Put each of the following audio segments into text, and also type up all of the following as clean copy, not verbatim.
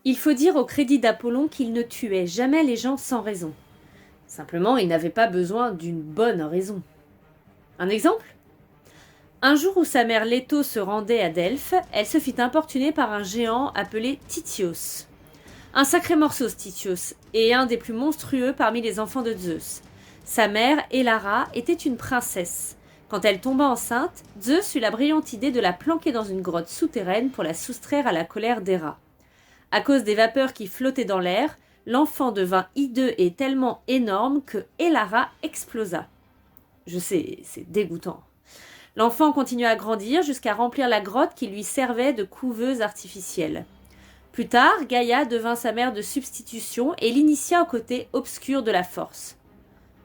Il faut dire au crédit d'Apollon qu'il ne tuait jamais les gens sans raison. Simplement, il n'avait pas besoin d'une bonne raison. Un exemple ? Un jour où sa mère Leto se rendait à Delphes, elle se fit importuner par un géant appelé Tityos. Un sacré morceau, ce Tityos, et un des plus monstrueux parmi les enfants de Zeus. Sa mère, Hélara, était une princesse. Quand elle tomba enceinte, Zeus eut la brillante idée de la planquer dans une grotte souterraine pour la soustraire à la colère d'Héra. À cause des vapeurs qui flottaient dans l'air, l'enfant devint hideux et tellement énorme que Hélara explosa. Je sais, c'est dégoûtant. L'enfant continua à grandir jusqu'à remplir la grotte qui lui servait de couveuse artificielle. Plus tard, Gaïa devint sa mère de substitution et l'initia au côté obscur de la force.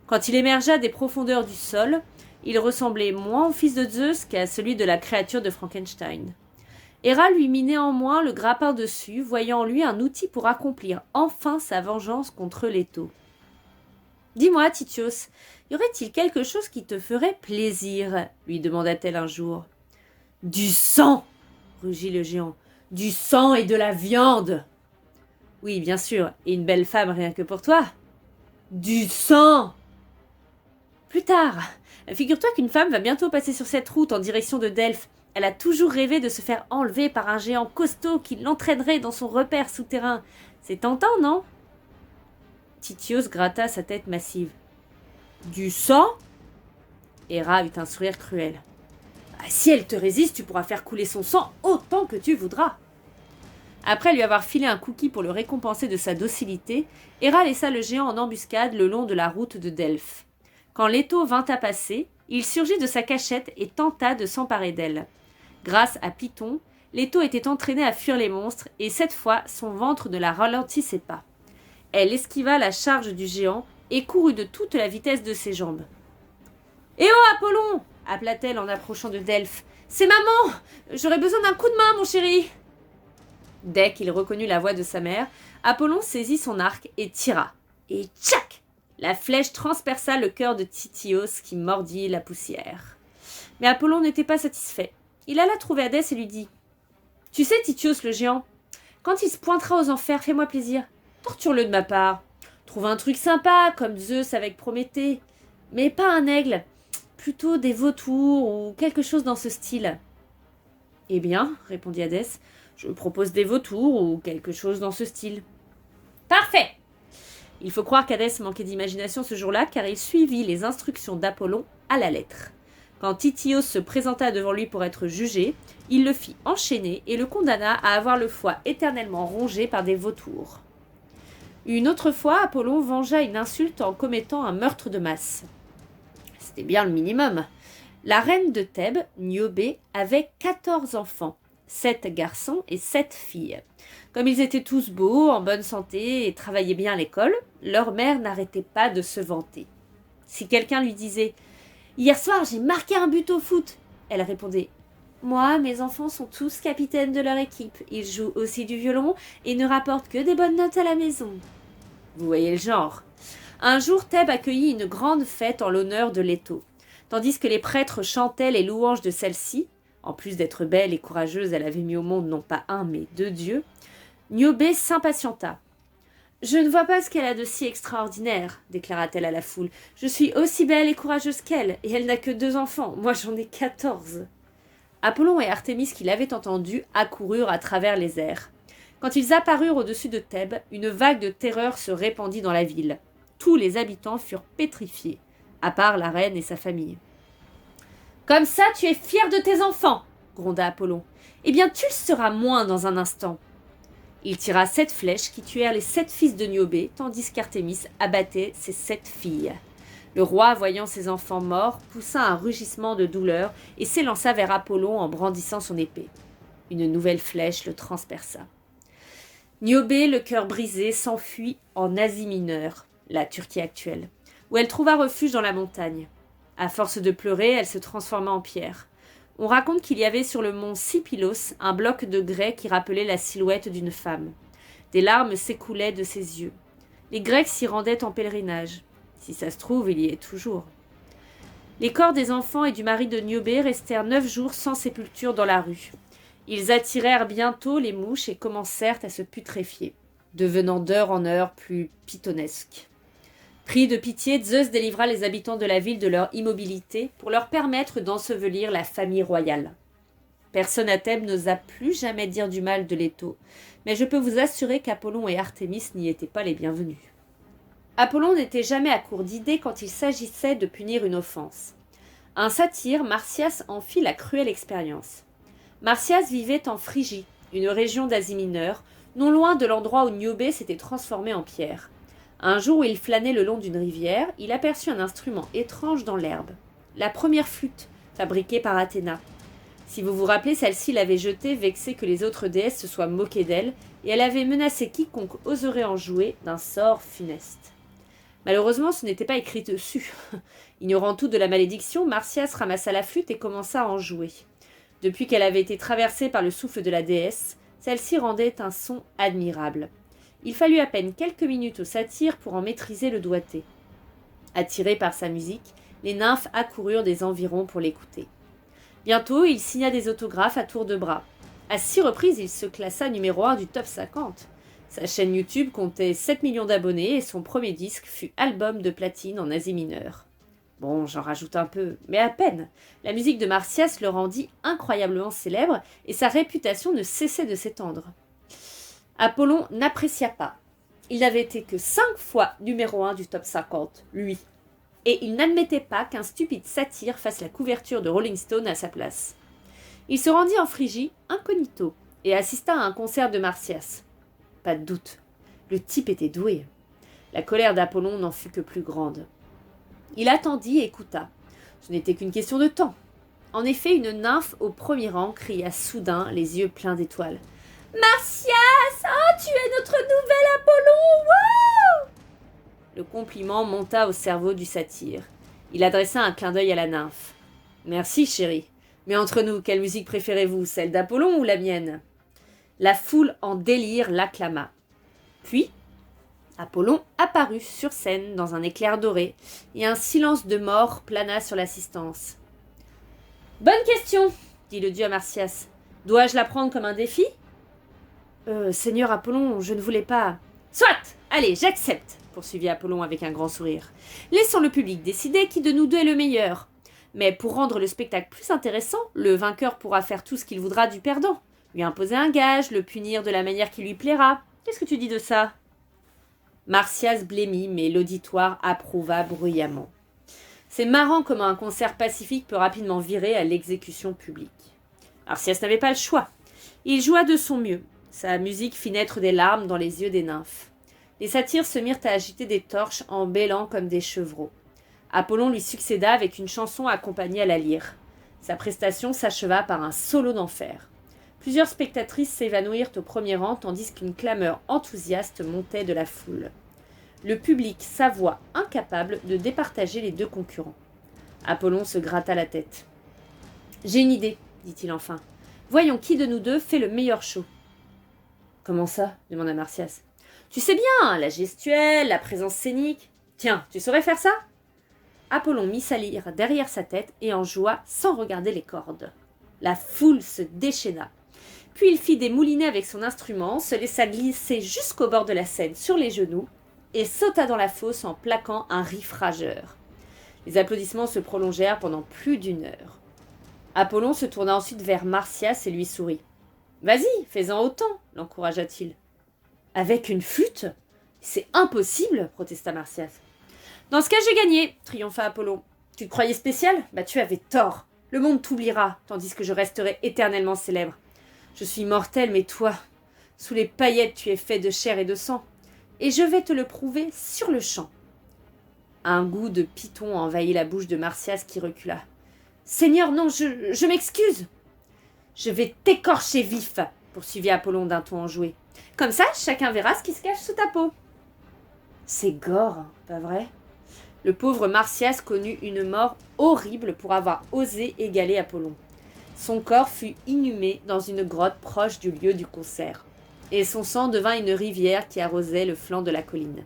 Quand il émergea des profondeurs du sol, il ressemblait moins au fils de Zeus qu'à celui de la créature de Frankenstein. Héra lui mit néanmoins le grappin dessus, voyant en lui un outil pour accomplir enfin sa vengeance contre Leto. « Dis-moi, Tityos, y aurait-il quelque chose qui te ferait plaisir ?» lui demanda-t-elle un jour. « Du sang !» rugit le géant. « Du sang et de la viande !»« Oui, bien sûr, et une belle femme rien que pour toi. »« Du sang !» Plus tard, figure-toi qu'une femme va bientôt passer sur cette route en direction de Delphes. Elle a toujours rêvé de se faire enlever par un géant costaud qui l'entraînerait dans son repère souterrain. C'est tentant, non ? Tityos gratta sa tête massive. « Du sang ?» Héra eut un sourire cruel. « Si elle te résiste, tu pourras faire couler son sang autant que tu voudras. » Après lui avoir filé un cookie pour le récompenser de sa docilité, Héra laissa le géant en embuscade le long de la route de Delphes. Quand Leto vint à passer, il surgit de sa cachette et tenta de s'emparer d'elle. Grâce à Python, Leto était entraîné à fuir les monstres et cette fois, son ventre ne la ralentissait pas. Elle esquiva la charge du géant et courut de toute la vitesse de ses jambes. « Eh oh, Apollon !» appela-t-elle en approchant de Delphes. « C'est maman ! J'aurais besoin d'un coup de main, mon chéri !» Dès qu'il reconnut la voix de sa mère, Apollon saisit son arc et tira. Et tchac ! La flèche transperça le cœur de Tityos qui mordit la poussière. Mais Apollon n'était pas satisfait. Il alla trouver Hadès et lui dit « Tu sais, Tityos le géant, quand il se pointera aux enfers, fais-moi plaisir. Torture-le de ma part. Trouve un truc sympa, comme Zeus avec Prométhée. Mais pas un aigle, plutôt des vautours ou quelque chose dans ce style. »« Eh bien, répondit Hadès, je propose des vautours ou quelque chose dans ce style. »« Parfait !» Il faut croire qu'Hadès manquait d'imagination ce jour-là, car il suivit les instructions d'Apollon à la lettre. Quand Tityos se présenta devant lui pour être jugé, il le fit enchaîner et le condamna à avoir le foie éternellement rongé par des vautours. Une autre fois, Apollon vengea une insulte en commettant un meurtre de masse. C'était bien le minimum. La reine de Thèbes, Niobé, avait 14 enfants, 7 garçons et 7 filles. Comme ils étaient tous beaux, en bonne santé et travaillaient bien à l'école, leur mère n'arrêtait pas de se vanter. Si quelqu'un lui disait « Hier soir, j'ai marqué un but au foot », elle répondait « Moi, mes enfants sont tous capitaines de leur équipe. Ils jouent aussi du violon et ne rapportent que des bonnes notes à la maison. » Vous voyez le genre. Un jour, Thèbes accueillit une grande fête en l'honneur de Leto. Tandis que les prêtres chantaient les louanges de celle-ci, en plus d'être belle et courageuse, elle avait mis au monde non pas un, mais 2 dieux, Niobé s'impatienta. « Je ne vois pas ce qu'elle a de si extraordinaire, déclara-t-elle à la foule. Je suis aussi belle et courageuse qu'elle, et elle n'a que 2 enfants. Moi, j'en ai 14. » Apollon et Artémis, qui l'avaient entendu, accoururent à travers les airs. Quand ils apparurent au-dessus de Thèbes, une vague de terreur se répandit dans la ville. Tous les habitants furent pétrifiés, à part la reine et sa famille. « Comme ça, tu es fier de tes enfants !» gronda Apollon. « Eh bien, tu le seras moins dans un instant. » Il tira 7 flèches qui tuèrent les 7 fils de Niobé, tandis qu'Artémis abattait ses 7 filles. Le roi, voyant ses enfants morts, poussa un rugissement de douleur et s'élança vers Apollon en brandissant son épée. Une nouvelle flèche le transperça. Niobé, le cœur brisé, s'enfuit en Asie mineure, la Turquie actuelle, où elle trouva refuge dans la montagne. À force de pleurer, elle se transforma en pierre. On raconte qu'il y avait sur le mont Sipylos un bloc de grès qui rappelait la silhouette d'une femme. Des larmes s'écoulaient de ses yeux. Les Grecs s'y rendaient en pèlerinage. Si ça se trouve, il y est toujours. Les corps des enfants et du mari de Niobé restèrent 9 jours sans sépulture dans la rue. Ils attirèrent bientôt les mouches et commencèrent à se putréfier, devenant d'heure en heure plus pittonesques. Pris de pitié, Zeus délivra les habitants de la ville de leur immobilité pour leur permettre d'ensevelir la famille royale. Personne à Thèbes n'osa plus jamais dire du mal de Leto, mais je peux vous assurer qu'Apollon et Artémis n'y étaient pas les bienvenus. Apollon n'était jamais à court d'idées quand il s'agissait de punir une offense. Un satyre, Marsyas, en fit la cruelle expérience. Marsyas vivait en Phrygie, une région d'Asie mineure, non loin de l'endroit où Niobé s'était transformé en pierre. Un jour où il flânait le long d'une rivière, il aperçut un instrument étrange dans l'herbe. La première flûte, fabriquée par Athéna. Si vous vous rappelez, celle-ci l'avait jetée, vexée que les autres déesses se soient moquées d'elle, et elle avait menacé quiconque oserait en jouer d'un sort funeste. Malheureusement, ce n'était pas écrit dessus. Ignorant tout de la malédiction, Marsyas ramassa la flûte et commença à en jouer. Depuis qu'elle avait été traversée par le souffle de la déesse, celle-ci rendait un son admirable. Il fallut à peine quelques minutes au satyre pour en maîtriser le doigté. Attirés par sa musique, les nymphes accoururent des environs pour l'écouter. Bientôt, il signa des autographes à tour de bras. À 6 reprises, il se classa numéro 1 du top 50. Sa chaîne YouTube comptait 7 millions d'abonnés et son premier disque fut album de platine en Asie mineure. Bon, j'en rajoute un peu, mais à peine. La musique de Marsyas le rendit incroyablement célèbre et sa réputation ne cessait de s'étendre. Apollon n'apprécia pas. Il n'avait été que 5 fois numéro 1 du top 50, lui. Et il n'admettait pas qu'un stupide satyre fasse la couverture de Rolling Stone à sa place. Il se rendit en Phrygie, incognito, et assista à un concert de Marsyas. Pas de doute, le type était doué. La colère d'Apollon n'en fut que plus grande. Il attendit et écouta. Ce n'était qu'une question de temps. En effet, une nymphe au premier rang cria soudain, les yeux pleins d'étoiles. « Marsyas, oh, tu es notre nouvel Apollon, wow !» Le compliment monta au cerveau du satyre. Il adressa un clin d'œil à la nymphe. « Merci, chérie. Mais entre nous, quelle musique préférez-vous, celle d'Apollon ou la mienne ?» La foule en délire l'acclama. Puis, Apollon apparut sur scène dans un éclair doré, et un silence de mort plana sur l'assistance. « Bonne question, dit le dieu à Marsyas. Dois-je la prendre comme un défi ? Seigneur Apollon, je ne voulais pas. Soit, allez, j'accepte, poursuivit Apollon avec un grand sourire. Laissons le public décider qui de nous deux est le meilleur. Mais pour rendre le spectacle plus intéressant, le vainqueur pourra faire tout ce qu'il voudra du perdant. Lui imposer un gage, le punir de la manière qui lui plaira. Qu'est-ce que tu dis de ça ? Marsyas blêmit, mais l'auditoire approuva bruyamment. C'est marrant comment un concert pacifique peut rapidement virer à l'exécution publique. Marsyas n'avait pas le choix. Il joua de son mieux. Sa musique fit naître des larmes dans les yeux des nymphes. Les satyres se mirent à agiter des torches en bêlant comme des chevreaux. Apollon lui succéda avec une chanson accompagnée à la lyre. Sa prestation s'acheva par un solo d'enfer. Plusieurs spectatrices s'évanouirent au premier rang tandis qu'une clameur enthousiaste montait de la foule. Le public s'avoua incapable de départager les deux concurrents. Apollon se gratta la tête. « J'ai une idée, dit-il enfin. Voyons qui de nous deux fait le meilleur show. » Comment ça ? Demanda Marsyas. Tu sais bien, la gestuelle, la présence scénique. Tiens, tu saurais faire ça ? Apollon mit sa lyre derrière sa tête et en joua sans regarder les cordes. La foule se déchaîna. Puis il fit des moulinets avec son instrument, se laissa glisser jusqu'au bord de la scène sur les genoux et sauta dans la fosse en plaquant un rif rageur. Les applaudissements se prolongèrent pendant plus d'1 heure. Apollon se tourna ensuite vers Marsyas et lui sourit. « Vas-y, fais-en autant !» l'encouragea-t-il. « Avec une flûte ? C'est impossible !» protesta Marsyas. « Dans ce cas, j'ai gagné !» triompha Apollon. « Tu te croyais spécial ? Bah tu avais tort. Le monde t'oubliera, tandis que je resterai éternellement célèbre. Je suis mortel, mais toi, sous les paillettes, tu es fait de chair et de sang. Et je vais te le prouver sur le champ. » Un goût de python envahit la bouche de Marsyas qui recula. « Seigneur, non, je m'excuse !»« Je vais t'écorcher vif !» poursuivit Apollon d'un ton enjoué. « Comme ça, chacun verra ce qui se cache sous ta peau. » C'est gore, hein, pas vrai ? Le pauvre Marsyas connut une mort horrible pour avoir osé égaler Apollon. Son corps fut inhumé dans une grotte proche du lieu du concert, et son sang devint une rivière qui arrosait le flanc de la colline.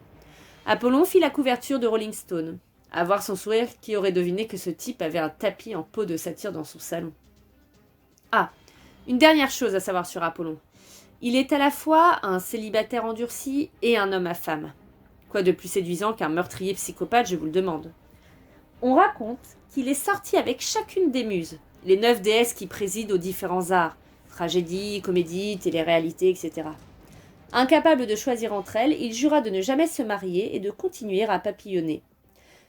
Apollon fit la couverture de Rolling Stone. À voir son sourire, qui aurait deviné que ce type avait un tapis en peau de satyre dans son salon. Ah, Une dernière chose à savoir sur Apollon. Il est à la fois un célibataire endurci et un homme à femme. Quoi de plus séduisant qu'un meurtrier psychopathe, je vous le demande. On raconte qu'il est sorti avec chacune des muses, les 9 déesses qui président aux différents arts, tragédie, comédie, télé-réalité, etc. Incapable de choisir entre elles, il jura de ne jamais se marier et de continuer à papillonner.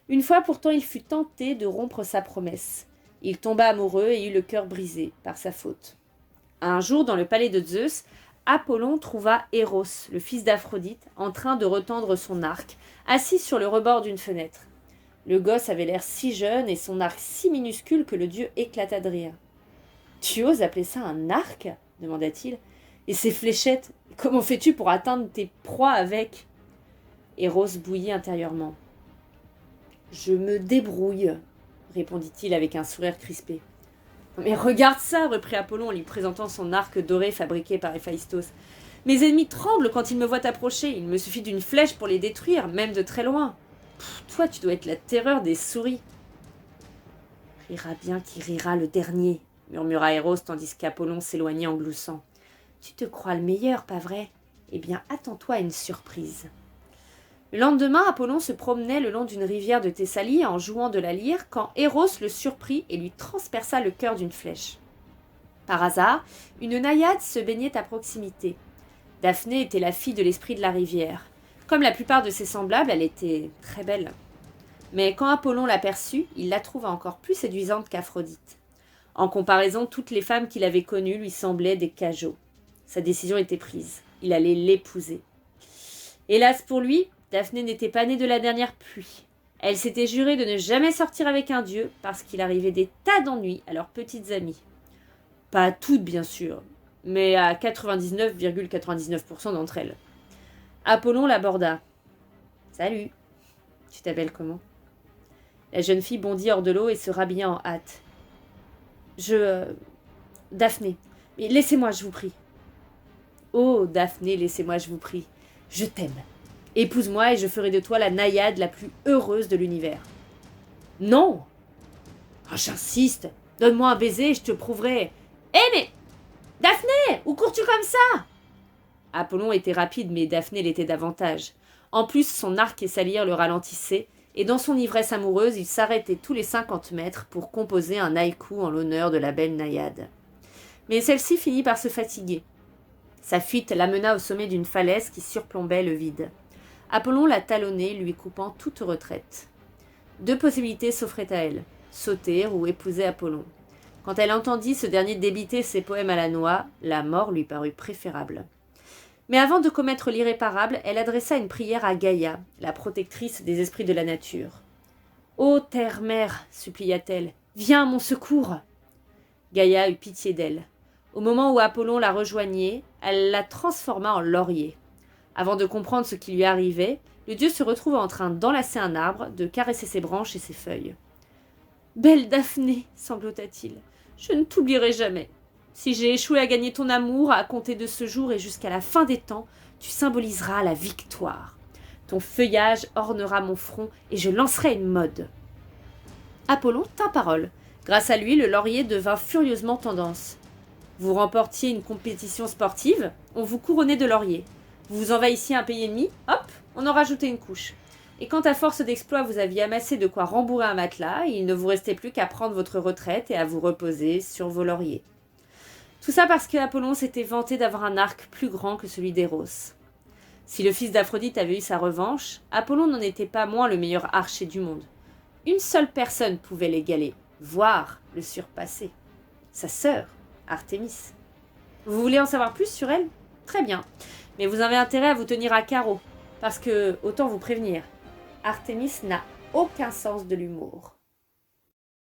Une fois pourtant, il fut tenté de rompre sa promesse. Il tomba amoureux et eut le cœur brisé par sa faute. Un jour, dans le palais de Zeus, Apollon trouva Eros, le fils d'Aphrodite, en train de retendre son arc, assis sur le rebord d'une fenêtre. Le gosse avait l'air si jeune et son arc si minuscule que le dieu éclata de rire. « Tu oses appeler ça un arc ?» demanda-t-il. « Et ces fléchettes, comment fais-tu pour atteindre tes proies avec ?» Eros bouillit intérieurement. « Je me débrouille, » répondit-il avec un sourire crispé. « Mais regarde ça !» reprit Apollon en lui présentant son arc doré fabriqué par Héphaïstos. « Mes ennemis tremblent quand ils me voient approcher. Il me suffit d'une flèche pour les détruire, même de très loin. Toi, tu dois être la terreur des souris. »« Rira bien qui rira le dernier, » murmura Eros tandis qu'Apollon s'éloignait en gloussant. « Tu te crois le meilleur, pas vrai ? Eh bien, attends-toi à une surprise. » Le lendemain, Apollon se promenait le long d'une rivière de Thessalie en jouant de la lyre quand Eros le surprit et lui transperça le cœur d'une flèche. Par hasard, une naïade se baignait à proximité. Daphné était la fille de l'esprit de la rivière. Comme la plupart de ses semblables, elle était très belle. Mais quand Apollon l'aperçut, il la trouva encore plus séduisante qu'Aphrodite. En comparaison, toutes les femmes qu'il avait connues lui semblaient des cajots. Sa décision était prise. Il allait l'épouser. Hélas pour lui, Daphné n'était pas née de la dernière pluie. Elle s'était jurée de ne jamais sortir avec un dieu parce qu'il arrivait des tas d'ennuis à leurs petites amies. Pas à toutes, bien sûr, mais à 99,99% d'entre elles. Apollon l'aborda. « Salut, tu t'appelles comment ?» La jeune fille bondit hors de l'eau et se rhabilla en hâte. « Daphné, mais laissez-moi, je vous prie. »« Oh, Daphné, laissez-moi, je vous prie. Je t'aime. Épouse-moi et je ferai de toi la naïade la plus heureuse de l'univers. »« Non !»« Oh, j'insiste. Donne-moi un baiser et je te prouverai. »« Hé, mais Daphné, où cours-tu comme ça ?» Apollon était rapide, mais Daphné l'était davantage. En plus, son arc et sa lyre le ralentissaient, et dans son ivresse amoureuse, il s'arrêtait tous les 50 mètres pour composer un haïku en l'honneur de la belle naïade. Mais celle-ci finit par se fatiguer. Sa fuite l'amena au sommet d'une falaise qui surplombait le vide. Apollon la talonnait, lui coupant toute retraite. 2 possibilités s'offraient à elle, sauter ou épouser Apollon. Quand elle entendit ce dernier débiter ses poèmes à la noix, la mort lui parut préférable. Mais avant de commettre l'irréparable, elle adressa une prière à Gaïa, la protectrice des esprits de la nature. « Ô terre-mère, supplia-t-elle, viens à mon secours !» Gaïa eut pitié d'elle. Au moment où Apollon la rejoignait, elle la transforma en laurier. Avant de comprendre ce qui lui arrivait, le dieu se retrouva en train d'enlacer un arbre, de caresser ses branches et ses feuilles. « Belle Daphné, sanglota-t-il, je ne t'oublierai jamais. Si j'ai échoué à gagner ton amour, à compter de ce jour et jusqu'à la fin des temps, tu symboliseras la victoire. Ton feuillage ornera mon front et je lancerai une mode. » Apollon tint parole. Grâce à lui, le laurier devint furieusement tendance. Vous remportiez une compétition sportive, on vous couronnait de laurier. Vous envahissiez un pays ennemi, hop, on en rajoutait une couche. Et quand à force d'exploits vous aviez amassé de quoi rembourrer un matelas, il ne vous restait plus qu'à prendre votre retraite et à vous reposer sur vos lauriers. Tout ça parce qu'Apollon s'était vanté d'avoir un arc plus grand que celui d'Eros. Si le fils d'Aphrodite avait eu sa revanche, Apollon n'en était pas moins le meilleur archer du monde. Une seule personne pouvait l'égaler, voire le surpasser. Sa sœur, Artémis. Vous voulez en savoir plus sur elle ? Très bien, mais vous avez intérêt à vous tenir à carreau, parce que, autant vous prévenir, Artémis n'a aucun sens de l'humour.